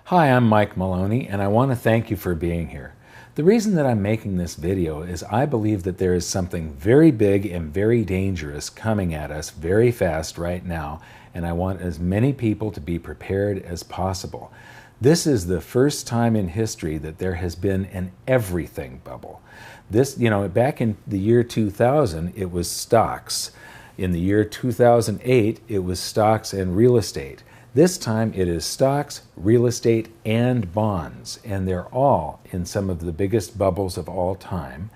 Hi, I'm Mike Maloney, and I want to thank you for being here. The reason that I'm making this video is I believe that there is something very big and very dangerous coming at us very fast right now, and I want as many people to be prepared as possible. This is the first time in history that there has been an everything bubble. Back in the year 2000, it was stocks. In the year 2008, it was stocks and real estate. This time it is stocks, real estate, and bonds, and they're all in some of the biggest bubbles of all time.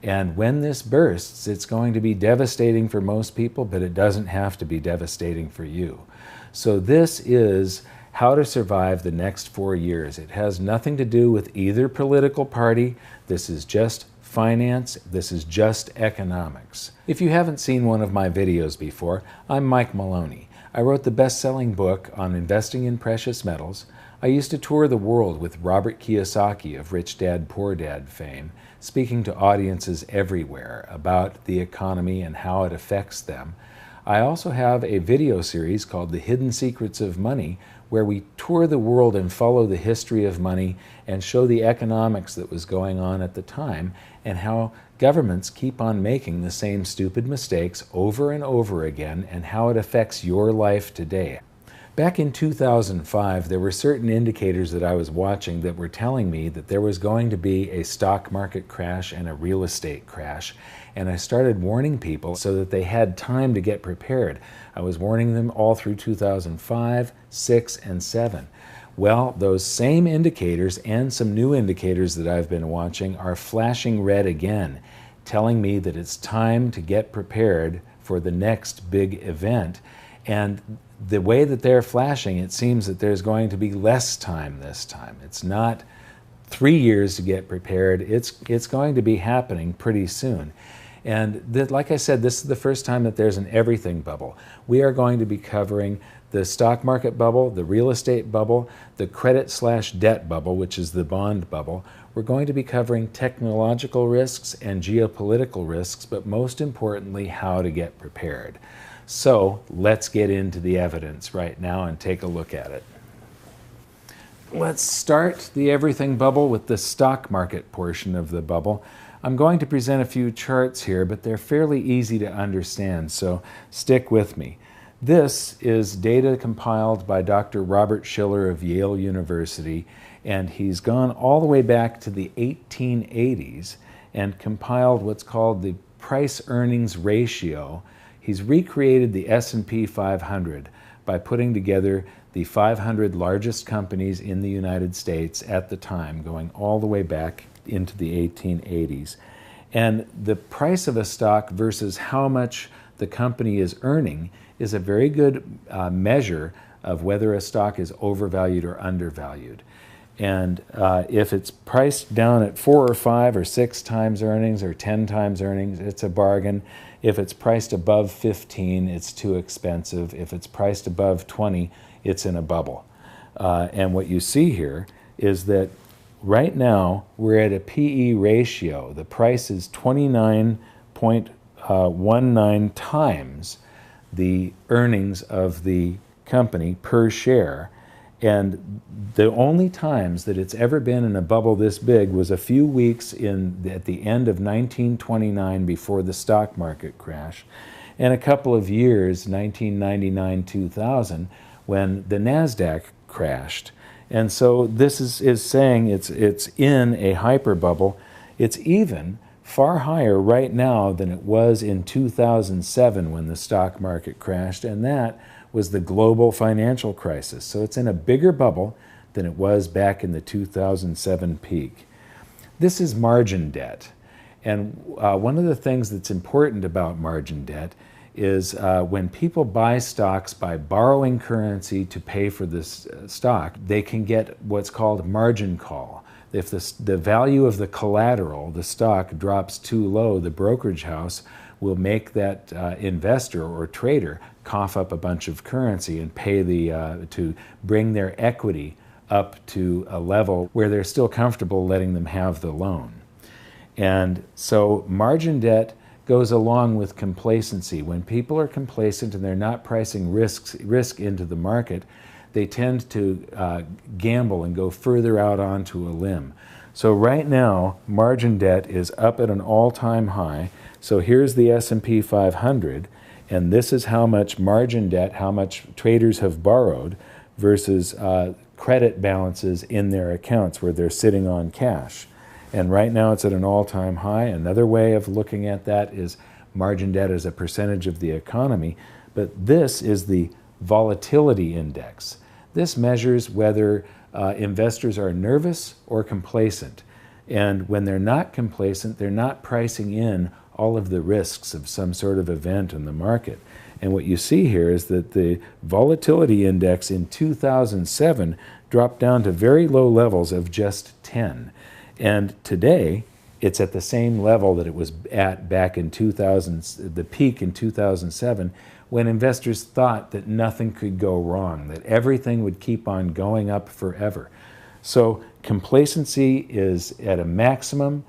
And when this bursts, it's going to be devastating for most people, but it doesn't have to be devastating for you. So this is how to survive the next 4 years. It has nothing to do with either political party. This is just finance. This is just economics. If you haven't seen one of my videos before, I'm Mike Maloney. I wrote the best-selling book on investing in precious metals. I used to tour the world with Robert Kiyosaki of Rich Dad, Poor Dad fame, speaking to audiences everywhere about the economy and how it affects them. I also have a video series called The Hidden Secrets of Money, where we tour the world and follow the history of money and show the economics that was going on at the time and how governments keep on making the same stupid mistakes over and over again and how it affects your life today. Back in 2005, there were certain indicators that I was watching that were telling me that there was going to be a stock market crash and a real estate crash. And I started warning people so that they had time to get prepared. I was warning them all through 2005, 6, and 7. Well, those same indicators and some new indicators that I've been watching are flashing red again, telling me that it's time to get prepared for the next big event. And the way that they're flashing, it seems that there's going to be less time this time. It's not 3 years to get prepared. It's going to be happening pretty soon. And like I said, this is the first time that there's an everything bubble. We are going to be covering the stock market bubble, the real estate bubble, the credit/debt bubble, which is the bond bubble. We're going to be covering technological risks and geopolitical risks, but most importantly, how to get prepared. So let's get into the evidence right now and take a look at it. Let's start the everything bubble with the stock market portion of the bubble. I'm going to present a few charts here, but they're fairly easy to understand, so stick with me. This is data compiled by Dr. Robert Shiller of Yale University, and he's gone all the way back to the 1880s and compiled what's called the price-earnings ratio. He's recreated the S&P 500 by putting together the 500 largest companies in the United States at the time, going all the way back into the 1880s. And the price of a stock versus how much the company is earning is a very good measure of whether a stock is overvalued or undervalued. And if it's priced down at 4 or 5 or 6 times earnings or 10 times earnings, it's a bargain. If it's priced above 15, it's too expensive. If it's priced above 20, it's in a bubble. And what you see here is that right now we're at a PE ratio. The price is 29.19 times the earnings of the company per share. And the only times that it's ever been in a bubble this big was a few weeks at the end of 1929 before the stock market crash, and a couple of years, 1999-2000, when the NASDAQ crashed. And so this is saying it's in a hyper bubble. It's even far higher right now than it was in 2007 when the stock market crashed, and that was the global financial crisis. So it's in a bigger bubble than it was back in the 2007 peak. This is margin debt. And one of the things that's important about margin debt is when people buy stocks by borrowing currency to pay for this stock, they can get what's called margin call. If the value of the collateral, the stock, drops too low, the brokerage house will make that investor or trader cough up a bunch of currency and pay to bring their equity up to a level where they're still comfortable letting them have the loan. And so margin debt goes along with complacency. When people are complacent and they're not pricing risk into the market, they tend to gamble and go further out onto a limb. So right now, margin debt is up at an all-time high. So here's the S&P 500, and this is how much margin debt, how much traders have borrowed versus credit balances in their accounts where they're sitting on cash. And right now it's at an all-time high. Another way of looking at that is margin debt as a percentage of the economy. But this is the volatility index. This measures whether investors are nervous or complacent. And when they're not complacent, they're not pricing in all of the risks of some sort of event in the market. And what you see here is that the volatility index in 2007 dropped down to very low levels of just 10. And today, it's at the same level that it was at back in 2000, the peak in 2007, when investors thought that nothing could go wrong, that everything would keep on going up forever. So complacency is at a maximum.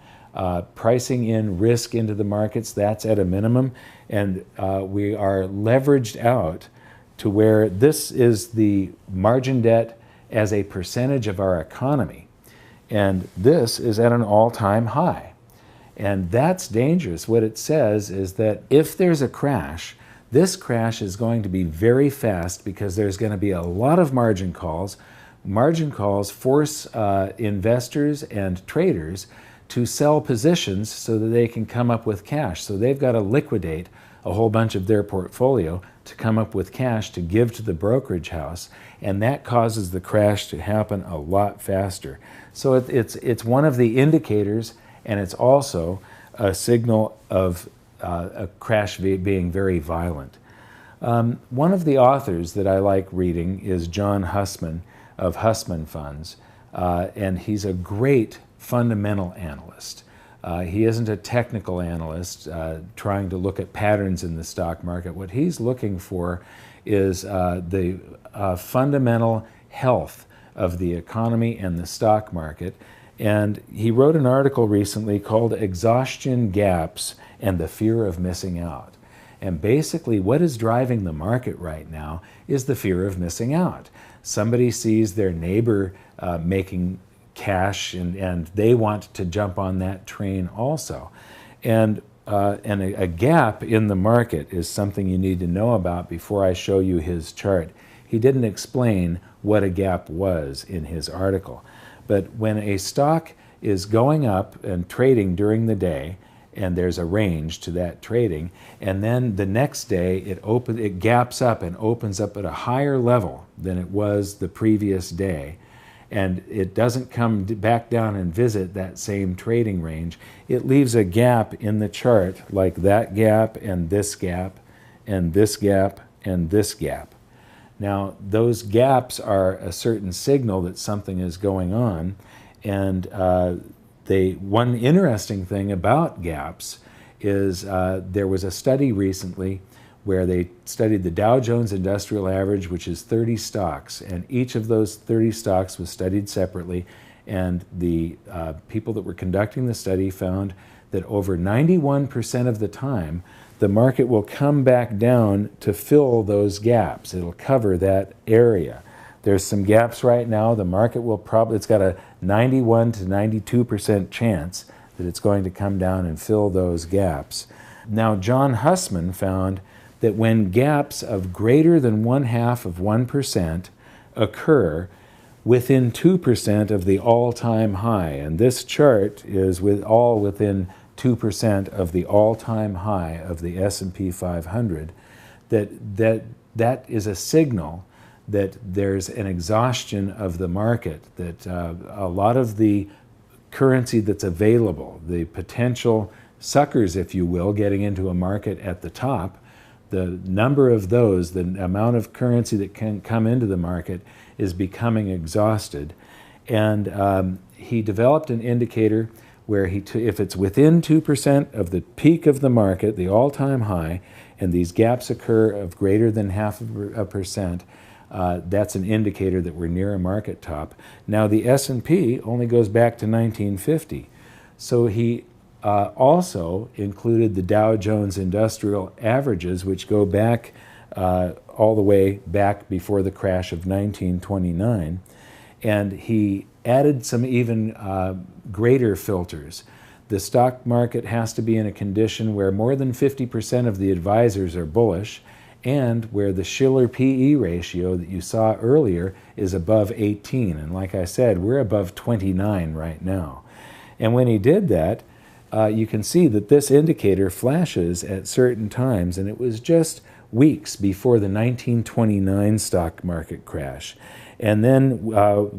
Pricing in risk into the markets, that's at a minimum. And we are leveraged out to where this is the margin debt as a percentage of our economy. And this is at an all-time high. And that's dangerous. What it says is that if there's a crash, this crash is going to be very fast because there's going to be a lot of margin calls. Margin calls force investors and traders to sell positions so that they can come up with cash. So they've got to liquidate a whole bunch of their portfolio to come up with cash to give to the brokerage house, and that causes the crash to happen a lot faster. So it's one of the indicators, and it's also a signal of a crash being very violent. One of the authors that I like reading is John Hussman of Hussman Funds, and he's a great fundamental analyst. He isn't a technical analyst trying to look at patterns in the stock market. What he's looking for is the fundamental health of the economy and the stock market. And he wrote an article recently called Exhaustion Gaps and the Fear of Missing Out. And basically what is driving the market right now is the fear of missing out. Somebody sees their neighbor making cash and they want to jump on that train also. And a gap in the market is something you need to know about before I show you his chart. He didn't explain what a gap was in his article. But when a stock is going up and trading during the day, and there's a range to that trading, and then the next day it gaps up and opens up at a higher level than it was the previous day, and it doesn't come back down and visit that same trading range, it leaves a gap in the chart like that gap and this gap and this gap and this gap. Now, those gaps are a certain signal that something is going on, and one interesting thing about gaps is there was a study recently where they studied the Dow Jones Industrial Average, which is 30 stocks, and each of those 30 stocks was studied separately, and the people that were conducting the study found that over 91% of the time, the market will come back down to fill those gaps. It'll cover that area. There's some gaps right now. The market will it's got a 91 to 92% chance that it's going to come down and fill those gaps. Now, John Hussman found that when gaps of greater than 0.5% occur within 2% of the all-time high, and this chart is all within 2% of the all-time high of the S&P 500, that is a signal that there's an exhaustion of the market, that a lot of the currency that's available, the potential suckers, if you will, getting into a market at the top, the number of those, the amount of currency that can come into the market is becoming exhausted. And he developed an indicator where if it's within 2% of the peak of the market, the all-time high, and these gaps occur of greater than 0.5%, that's an indicator that we're near a market top. Now, the S&P only goes back to 1950. So he also included the Dow Jones Industrial Averages, which go back all the way back before the crash of 1929. And he added some even greater filters. The stock market has to be in a condition where more than 50% of the advisors are bullish, and where the Shiller PE ratio that you saw earlier is above 18. And like I said, we're above 29 right now. And when he did that, you can see that this indicator flashes at certain times, and it was just weeks before the 1929 stock market crash. And then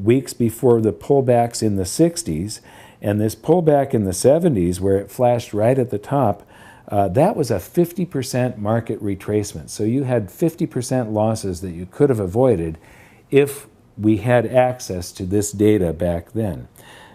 weeks before the pullbacks in the 60s, and this pullback in the 70s where it flashed right at the top, that was a 50% market retracement. So you had 50% losses that you could have avoided if we had access to this data back then.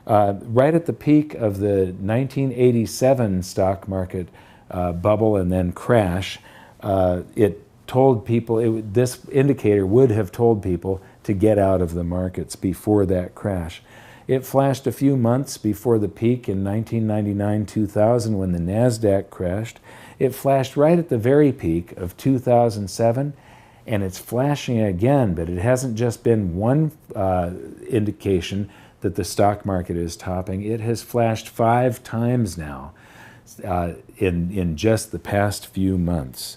Right at the peak of the 1987 stock market bubble and then crash, it told people, this indicator would have told people to get out of the markets before that crash. It flashed a few months before the peak in 1999-2000 when the NASDAQ crashed. It flashed right at the very peak of 2007, and it's flashing again, but it hasn't just been one indication that the stock market is topping. It has flashed 5 times now in just the past few months.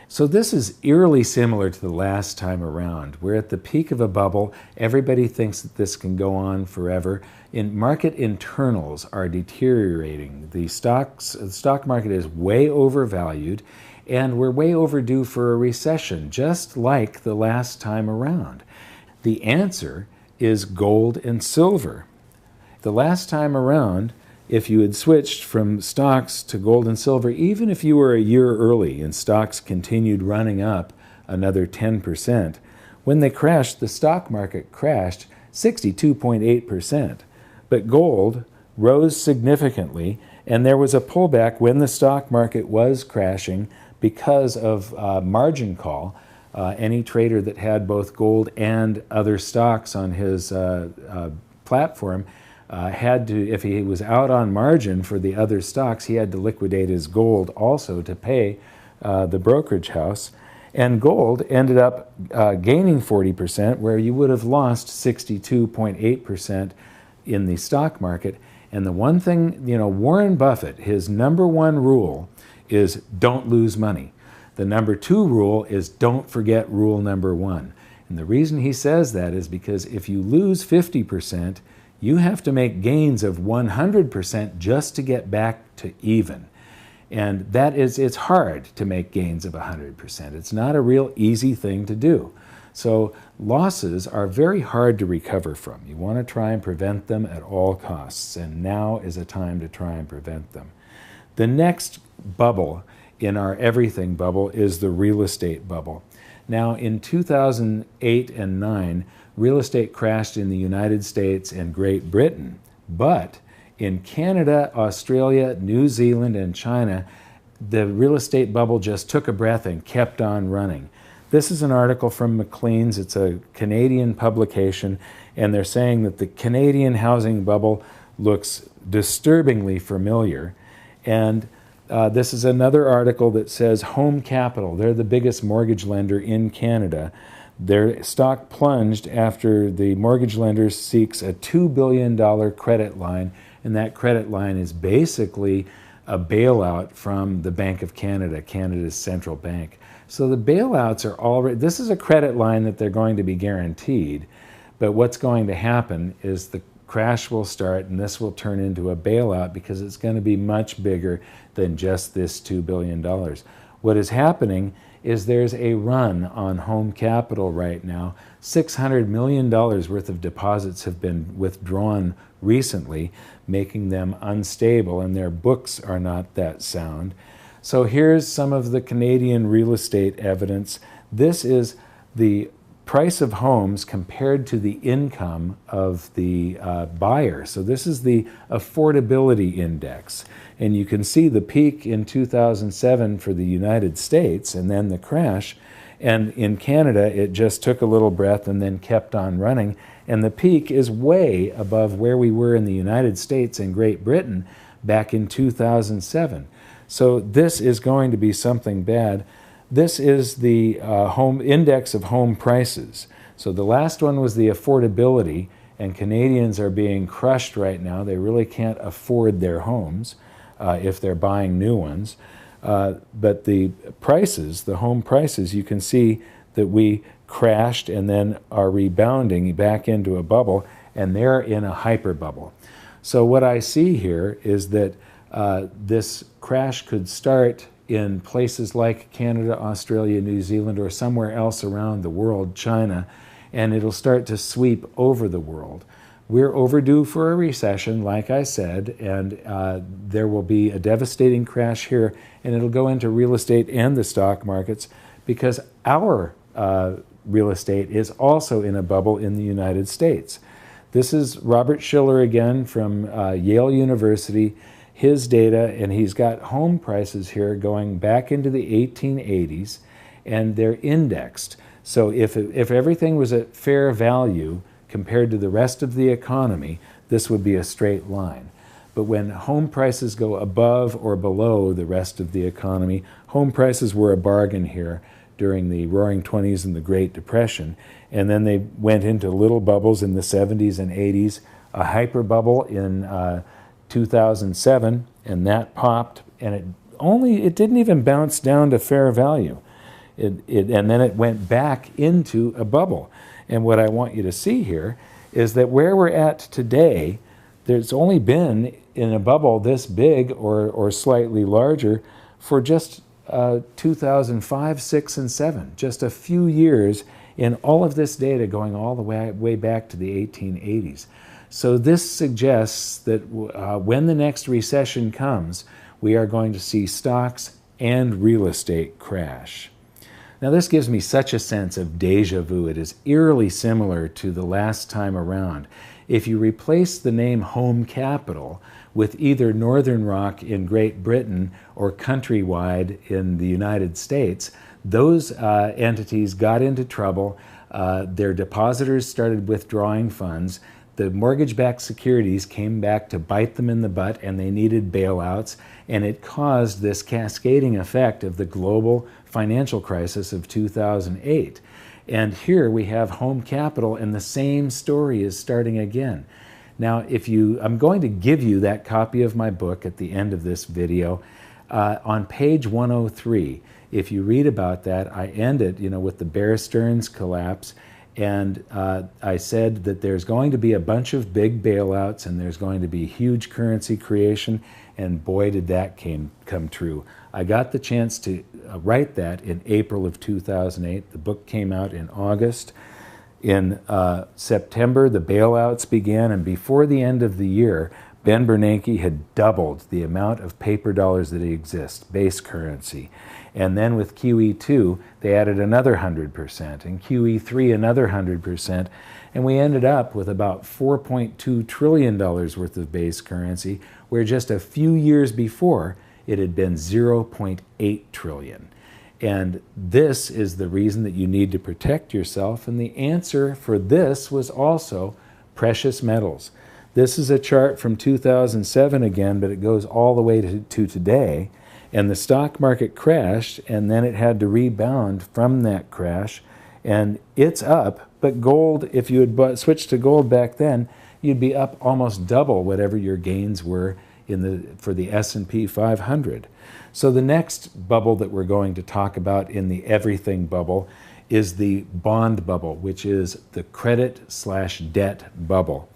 So this is eerily similar to the last time around. We're at the peak of a bubble. Everybody thinks that this can go on forever. Market internals are deteriorating. The stock market is way overvalued, and we're way overdue for a recession, just like the last time around. The answer is gold and silver. The last time around, if you had switched from stocks to gold and silver, even if you were a year early and stocks continued running up another 10%, when they crashed, the stock market crashed 62.8%. But gold rose significantly, and there was a pullback when the stock market was crashing because of margin call. Any trader that had both gold and other stocks on his platform had to, if he was out on margin for the other stocks, he had to liquidate his gold also to pay the brokerage house. And gold ended up gaining 40%, where you would have lost 62.8% in the stock market. And the one thing, Warren Buffett, his #1 rule is don't lose money. The #2 rule is don't forget rule #1. And the reason he says that is because if you lose 50%, you have to make gains of 100% just to get back to even. And it's hard to make gains of 100%. It's not a real easy thing to do. So losses are very hard to recover from. You want to try and prevent them at all costs, and now is a time to try and prevent them. The next bubble in our everything bubble is the real estate bubble. Now, in 2008 and 9, real estate crashed in the United States and Great Britain, but in Canada, Australia, New Zealand, and China, the real estate bubble just took a breath and kept on running. This is an article from Maclean's. It's a Canadian publication, and they're saying that the Canadian housing bubble looks disturbingly familiar. And this is another article that says Home Capital, they're the biggest mortgage lender in Canada. Their stock plunged after the mortgage lender seeks a $2 billion credit line, and that credit line is basically a bailout from the Bank of Canada, Canada's central bank. So the bailouts are already, this is a credit line that they're going to be guaranteed, but what's going to happen is the crash will start and this will turn into a bailout because it's going to be much bigger than just this $2 billion. What is happening is there's a run on Home Capital right now. $600 million worth of deposits have been withdrawn recently, making them unstable, and their books are not that sound. So here's some of the Canadian real estate evidence. This is the price of homes compared to the income of the buyer. So this is the affordability index. And you can see the peak in 2007 for the United States and then the crash. And in Canada, it just took a little breath and then kept on running. And the peak is way above where we were in the United States and Great Britain back in 2007. So this is going to be something bad. This is the home index of home prices. So the last one was the affordability, and Canadians are being crushed right now. They really can't afford their homes if they're buying new ones. But the prices, the home prices, you can see that we crashed and then are rebounding back into a bubble, and they're in a hyper bubble. So what I see here is that this crash could start in places like Canada, Australia, New Zealand, or somewhere else around the world, China, and it'll start to sweep over the world. We're overdue for a recession, like I said, and there will be a devastating crash here, and it'll go into real estate and the stock markets because our real estate is also in a bubble in the United States. This is Robert Shiller again from Yale University, his data, and he's got home prices here going back into the 1880s, and they're indexed. So if everything was at fair value compared to the rest of the economy, this would be a straight line. But when home prices go above or below the rest of the economy, home prices were a bargain here during the Roaring '20s and the Great Depression, and then they went into little bubbles in the 70s and 80s, a hyper bubble in 2007, and that popped, and it didn't even bounce down to fair value. And then it went back into a bubble. And what I want you to see here is that where we're at today, there's only been in a bubble this big or slightly larger for just 2005, 6, and 7, just a few years in all of this data going all the way back to the 1880s. So this suggests that when the next recession comes, we are going to see stocks and real estate crash. Now this gives me such a sense of deja vu. It is eerily similar to the last time around. If you replace the name Home Capital with either Northern Rock in Great Britain or Countrywide in the United States, those entities got into trouble. Their depositors started withdrawing funds. The mortgage-backed securities came back to bite them in the butt, and they needed bailouts, and it caused this cascading effect of the global financial crisis of 2008. And here we have Home Capital, and the same story is starting again. Now, I'm going to give you that copy of my book at the end of this video. On page 103, if you read about that, I end it, with the Bear Stearns collapse. And I said that there's going to be a bunch of big bailouts and there's going to be huge currency creation, and boy did that come true. I got the chance to write that in April of 2008. The book came out in August. In September, the bailouts began, and before the end of the year, Ben Bernanke had doubled the amount of paper dollars that exist, base currency. And then with QE2, they added another 100%, and QE3 another 100%, and we ended up with about $4.2 trillion worth of base currency, where just a few years before, it had been $0.8 trillion. And this is the reason that you need to protect yourself, and the answer for this was also precious metals. This is a chart from 2007 again, but it goes all the way to today. And the stock market crashed, and then it had to rebound from that crash, and it's up. But gold, if you had switched to gold back then, you'd be up almost double whatever your gains were for the S&P 500. So the next bubble that we're going to talk about in the everything bubble is the bond bubble, which is the credit/debt bubble.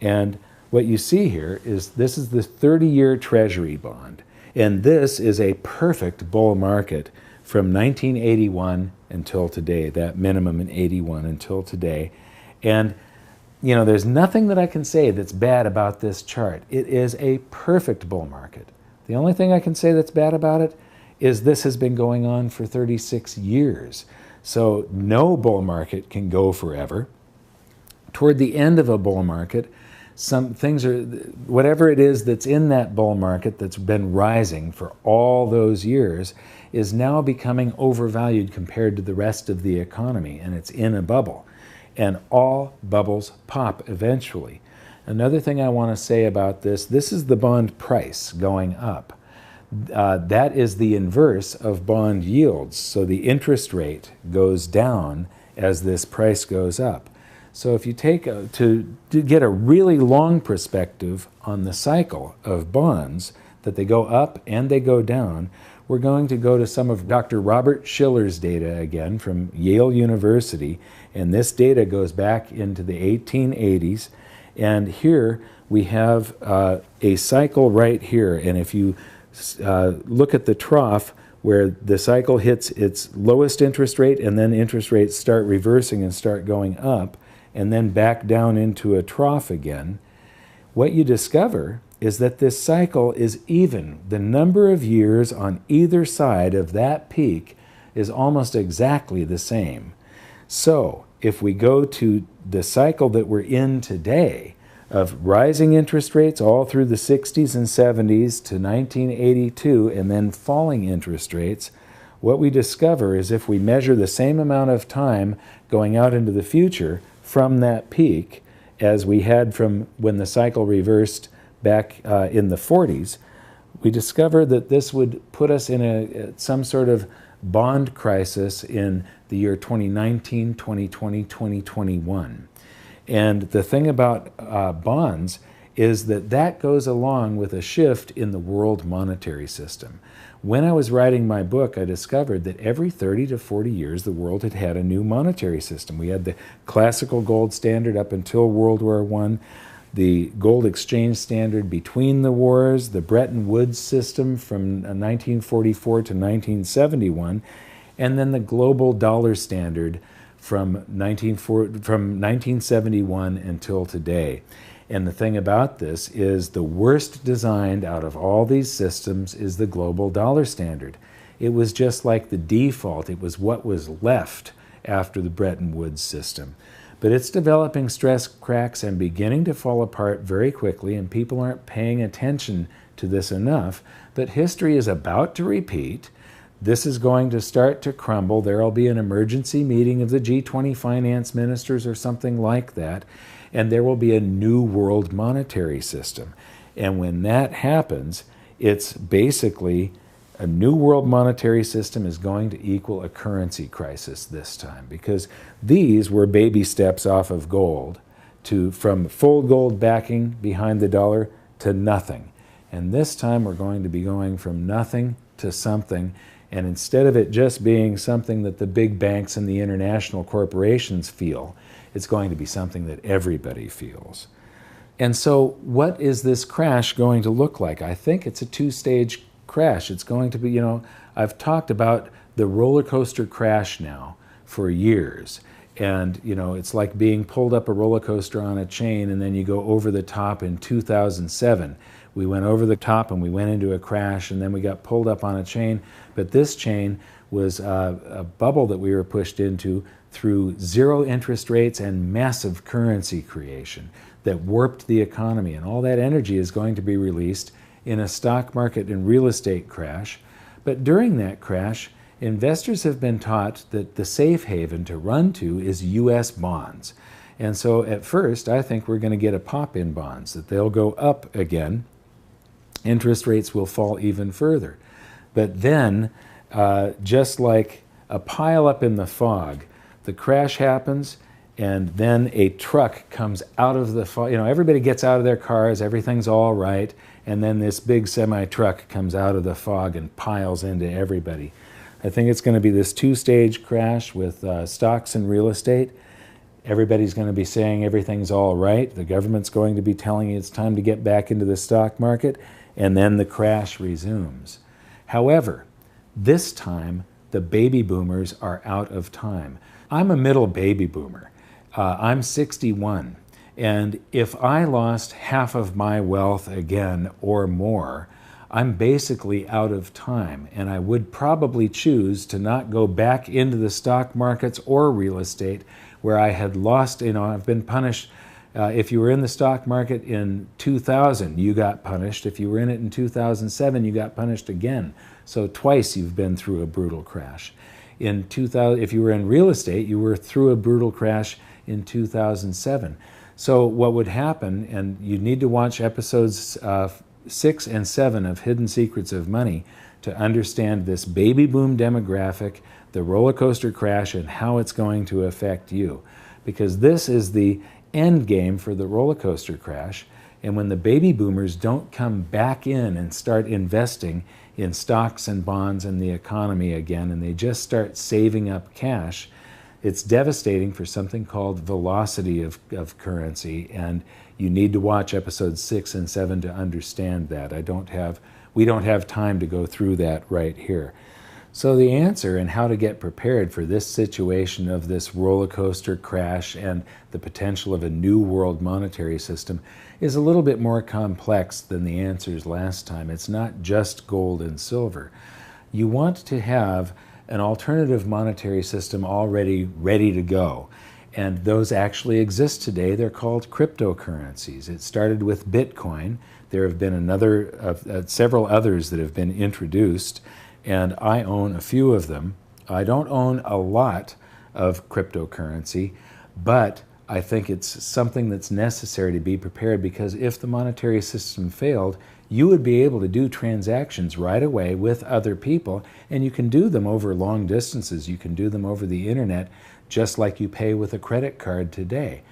And what you see here is this is the 30-year Treasury bond. And this is a perfect bull market from 1981 until today, that minimum in 81 until today. And, there's nothing that I can say that's bad about this chart. It is a perfect bull market. The only thing I can say that's bad about it is this has been going on for 36 years. So no bull market can go forever. Toward the end of a bull market, some things whatever it is that's in that bull market that's been rising for all those years is now becoming overvalued compared to the rest of the economy, and it's in a bubble. And all bubbles pop eventually. Another thing I want to say about this is the bond price going up. that is the inverse of bond yields. So the interest rate goes down as this price goes up. So if you take to get a really long perspective on the cycle of bonds, that they go up and they go down, we're going to go to some of Dr. Robert Shiller's data again from Yale University. And this data goes back into the 1880s. And here we have a cycle right here. And if you look at the trough where the cycle hits its lowest interest rate and then interest rates start reversing and start going up and then back down into a trough again, what you discover is that this cycle is even. The number of years on either side of that peak is almost exactly the same. So if we go to the cycle that we're in today of rising interest rates all through the 60s and 70s to 1982 and then falling interest rates, what we discover is if we measure the same amount of time going out into the future from that peak as we had from when the cycle reversed back in the 40s, we discover that this would put us in some sort of bond crisis in the year 2019, 2020, 2021. And the thing about bonds is that that goes along with a shift in the world monetary system. When I was writing my book, I discovered that every 30 to 40 years, the world had had a new monetary system. We had the classical gold standard up until World War I, the gold exchange standard between the wars, the Bretton Woods system from 1944 to 1971, and then the global dollar standard from 1971 until today. And the thing about this is the worst designed out of all these systems is the global dollar standard. It was just like the default. It was what was left after the Bretton Woods system. But it's developing stress cracks and beginning to fall apart very quickly, and people aren't paying attention to this enough. But history is about to repeat. This is going to start to crumble. There will be an emergency meeting of the G20 finance ministers or something like that, and there will be a new world monetary system. And when that happens, it's basically a new world monetary system is going to equal a currency crisis this time, because these were baby steps off of gold from full gold backing behind the dollar to nothing. And this time we're going to be going from nothing to something. And instead of it just being something that the big banks and the international corporations feel, it's going to be something that everybody feels. And so what is this crash going to look like? I think it's a two-stage crash. It's going to be, I've talked about the roller coaster crash now for years. And, it's like being pulled up a roller coaster on a chain and then you go over the top in 2007. We went over the top and we went into a crash and then we got pulled up on a chain. But this chain was a bubble that we were pushed into through zero interest rates and massive currency creation that warped the economy. And all that energy is going to be released in a stock market and real estate crash. But during that crash, investors have been taught that the safe haven to run to is U.S. bonds. And so at first, I think we're going to get a pop in bonds, that they'll go up again. Interest rates will fall even further. But then, just like a pile up in the fog, the crash happens, and then a truck comes out of the fog. Everybody gets out of their cars, everything's all right, and then this big semi-truck comes out of the fog and piles into everybody. I think it's going to be this two-stage crash with stocks and real estate. Everybody's going to be saying everything's all right. The government's going to be telling you it's time to get back into the stock market, and then the crash resumes. However, this time, the baby boomers are out of time. I'm a middle baby boomer. I'm 61. And if I lost half of my wealth again or more, I'm basically out of time. And I would probably choose to not go back into the stock markets or real estate where I had lost, I've been punished. If you were in the stock market in 2000, you got punished. If you were in it in 2007, you got punished again. So twice you've been through a brutal crash. In 2000, if you were in real estate, you were through a brutal crash in 2007. So what would happen, and you need to watch episodes 6 and 7 of Hidden Secrets of Money to understand this baby boom demographic, the roller coaster crash, and how it's going to affect you. Because this is the end game for the roller coaster crash. And when the baby boomers don't come back in and start investing in stocks and bonds and the economy again, and they just start saving up cash, it's devastating for something called velocity of currency. And you need to watch episodes 6 and 7 to understand that. We don't have time to go through that right here. So the answer and how to get prepared for this situation of this roller coaster crash and the potential of a new world monetary system is a little bit more complex than the answers last time. It's not just gold and silver. You want to have an alternative monetary system already ready to go. And those actually exist today. They're called cryptocurrencies. It started with Bitcoin. There have been several others that have been introduced, and I own a few of them. I don't own a lot of cryptocurrency, but I think it's something that's necessary to be prepared, because if the monetary system failed, you would be able to do transactions right away with other people, and you can do them over long distances. You can do them over the internet, just like you pay with a credit card today.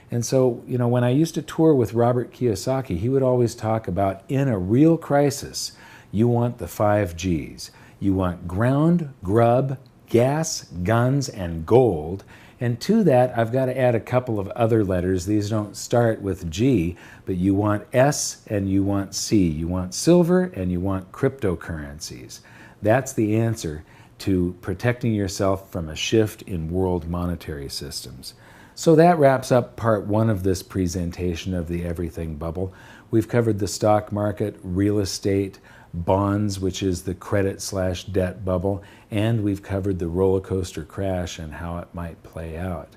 And so, you know, when I used to tour with Robert Kiyosaki, he would always talk about, in a real crisis, you want the 5 Gs. You want ground, grub, gas, guns, and gold. And to that, I've got to add a couple of other letters. These don't start with G, but you want S and you want C. You want silver and you want cryptocurrencies. That's the answer to protecting yourself from a shift in world monetary systems. So that wraps up part 1 of this presentation of the Everything Bubble. We've covered the stock market, real estate, bonds, which is the credit/debt bubble, and we've covered the roller coaster crash and how it might play out.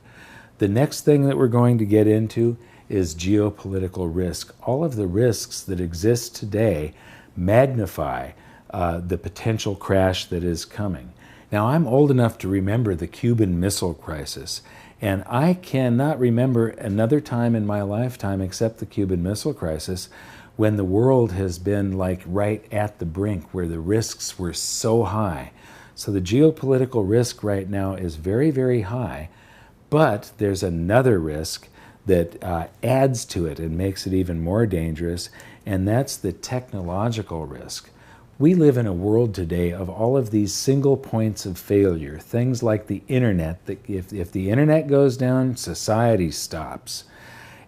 The next thing that we're going to get into is geopolitical risk. All of the risks that exist today magnify the potential crash that is coming. Now, I'm old enough to remember the Cuban Missile Crisis, and I cannot remember another time in my lifetime except the Cuban Missile Crisis when the world has been like right at the brink, where the risks were so high. So the geopolitical risk right now is very, very high, but there's another risk that adds to it and makes it even more dangerous, and that's the technological risk. We live in a world today of all of these single points of failure, things like the internet, that if the internet goes down, society stops.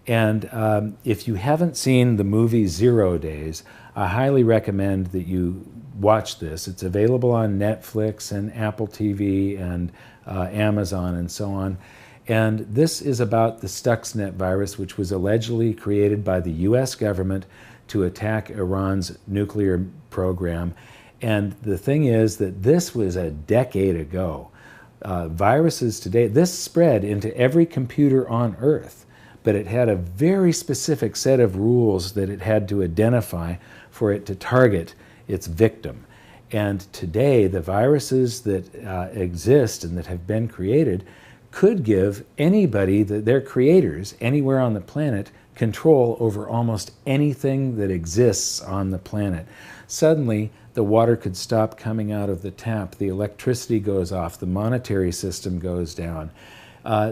And if you haven't seen the movie 0 Days, I highly recommend that you watch this. It's available on Netflix and Apple TV and Amazon and so on. And this is about the Stuxnet virus, which was allegedly created by the US government to attack Iran's nuclear program. And the thing is that this was a decade ago. Viruses today, this spread into every computer on Earth, but it had a very specific set of rules that it had to identify for it to target its victim. And today, the viruses that exist and that have been created could give anybody, their creators, anywhere on the planet, control over almost anything that exists on the planet. Suddenly, the water could stop coming out of the tap, the electricity goes off, the monetary system goes down.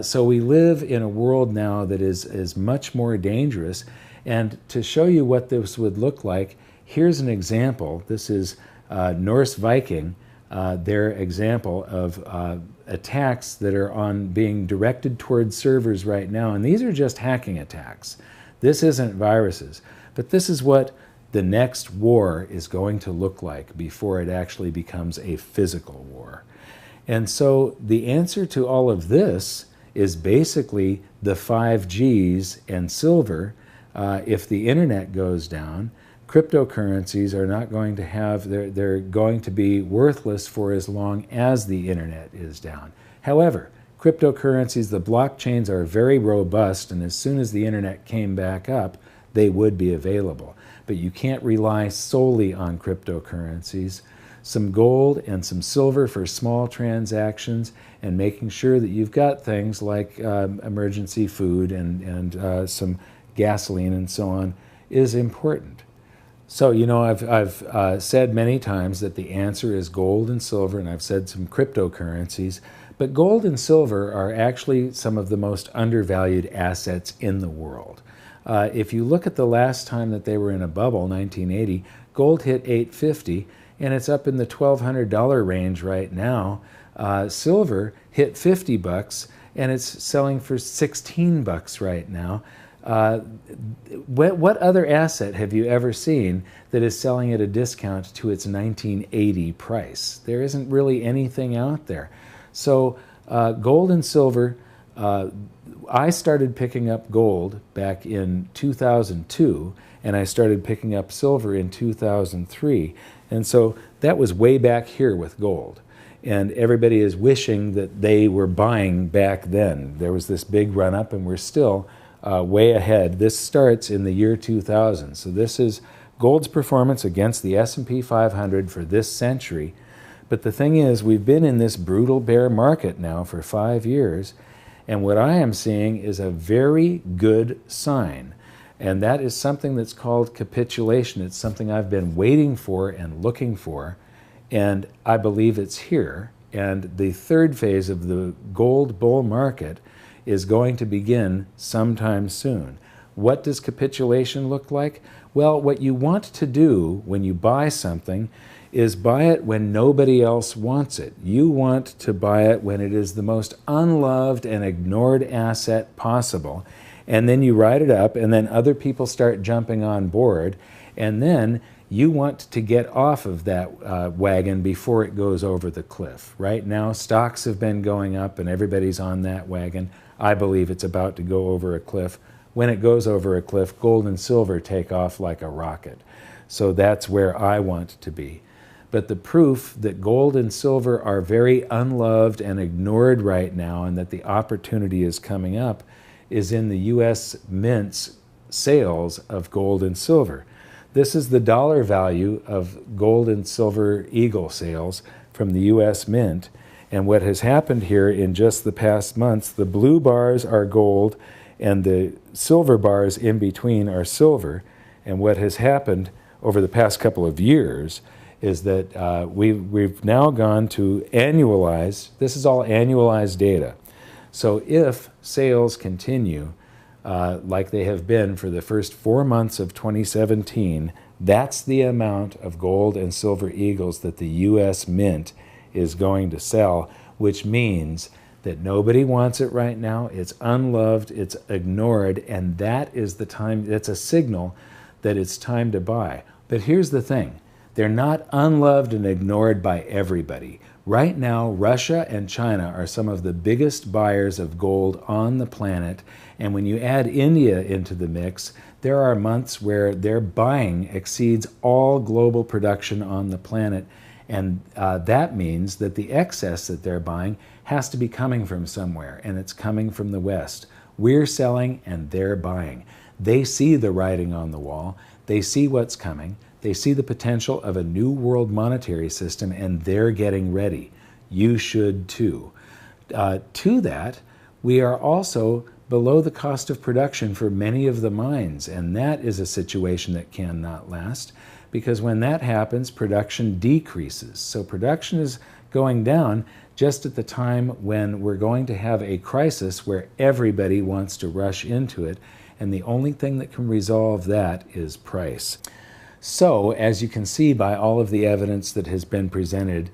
So we live in a world now that is much more dangerous. And to show you what this would look like, here's an example. This is Norse Viking, their example of attacks that are being directed towards servers right now. And these are just hacking attacks. This isn't viruses. But this is what the next war is going to look like before it actually becomes a physical war. And so the answer to all of this is basically the 5 Gs and silver. If the internet goes down, cryptocurrencies are not going to have, they're going to be worthless for as long as the internet is down. However, cryptocurrencies, the blockchains are very robust, and as soon as the internet came back up, they would be available. But you can't rely solely on cryptocurrencies. Some gold and some silver for small transactions, and making sure that you've got things like emergency food and some gasoline and so on is important. So, I've said many times that the answer is gold and silver, and I've said some cryptocurrencies, but gold and silver are actually some of the most undervalued assets in the world. If you look at the last time that they were in a bubble, 1980, gold hit 850, and it's up in the $1,200 range right now. Silver hit 50 bucks, and it's selling for 16 bucks right now. What other asset have you ever seen that is selling at a discount to its 1980 price? There isn't really anything out there. So gold and silver, I started picking up gold back in 2002, and I started picking up silver in 2003. And so that was way back here with gold. And everybody is wishing that they were buying back then. There was this big run up, and we're still way ahead. This starts in the year 2000. So this is gold's performance against the S&P 500 for this century. But the thing is, we've been in this brutal bear market now for 5 years, and what I am seeing is a very good sign. And that is something that's called capitulation. It's something I've been waiting for and looking for, and I believe it's here. And the third phase of the gold bull market is going to begin sometime soon. What does capitulation look like? Well, what you want to do when you buy something is buy it when nobody else wants it. You want to buy it when it is the most unloved and ignored asset possible. And then you write it up, and then other people start jumping on board, and then you want to get off of that wagon before it goes over the cliff. Right now, stocks have been going up, and everybody's on that wagon. I believe it's about to go over a cliff. When it goes over a cliff, gold and silver take off like a rocket. So that's where I want to be. But the proof that gold and silver are very unloved and ignored right now, and that the opportunity is coming up, is in the U.S. Mint's sales of gold and silver. This is the dollar value of gold and silver eagle sales from the U.S. Mint. And what has happened here in just the past months, the blue bars are gold and the silver bars in between are silver. And what has happened over the past couple of years is that we've now gone to annualize. This is all annualized data. So if sales continue like they have been for the first 4 months of 2017, that's the amount of gold and silver eagles that the U.S. Mint is going to sell, which means that nobody wants it right now. It's unloved, it's ignored, and that is the time, that's a signal that it's time to buy. But here's the thing, they're not unloved and ignored by everybody. Right now, Russia and China are some of the biggest buyers of gold on the planet, and when you add India into the mix, there are months where their buying exceeds all global production on the planet. And that means that the excess that they're buying has to be coming from somewhere, and it's coming from the West. We're selling and they're buying. They see the writing on the wall. They see what's coming. They see the potential of a new world monetary system, and they're getting ready. You should too. To that, we are also below the cost of production for many of the mines, and that is a situation that cannot last. Because when that happens, production decreases. So production is going down just at the time when we're going to have a crisis where everybody wants to rush into it, and the only thing that can resolve that is price. So, as you can see by all of the evidence that has been presented,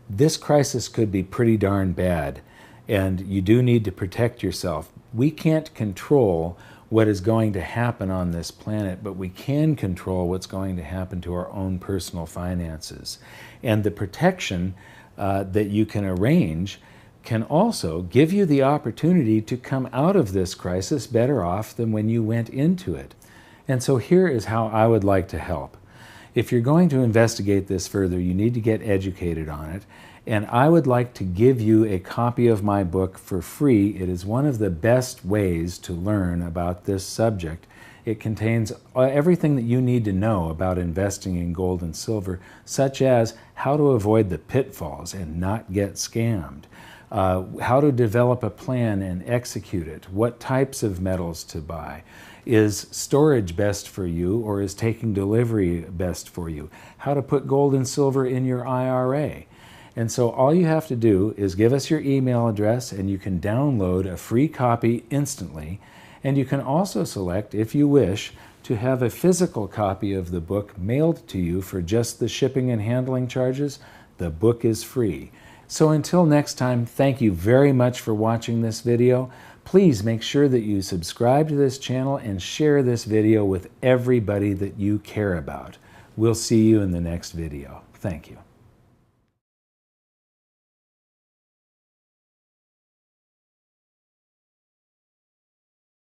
this crisis could be pretty darn bad, and you do need to protect yourself. We can't control what is going to happen on this planet, but we can control what's going to happen to our own personal finances. And the protection that you can arrange can also give you the opportunity to come out of this crisis better off than when you went into it. And so here is how I would like to help. If you're going to investigate this further, you need to get educated on it. And I would like to give you a copy of my book for free. It is one of the best ways to learn about this subject. It contains everything that you need to know about investing in gold and silver, such as how to avoid the pitfalls and not get scammed, how to develop a plan and execute it, what types of metals to buy. Is storage best for you, or is taking delivery best for you? How to put gold and silver in your IRA. And so all you have to do is give us your email address and you can download a free copy instantly. And you can also select, if you wish, to have a physical copy of the book mailed to you for just the shipping and handling charges. The book is free. So until next time, thank you very much for watching this video. Please make sure that you subscribe to this channel and share this video with everybody that you care about. We'll see you in the next video. Thank you.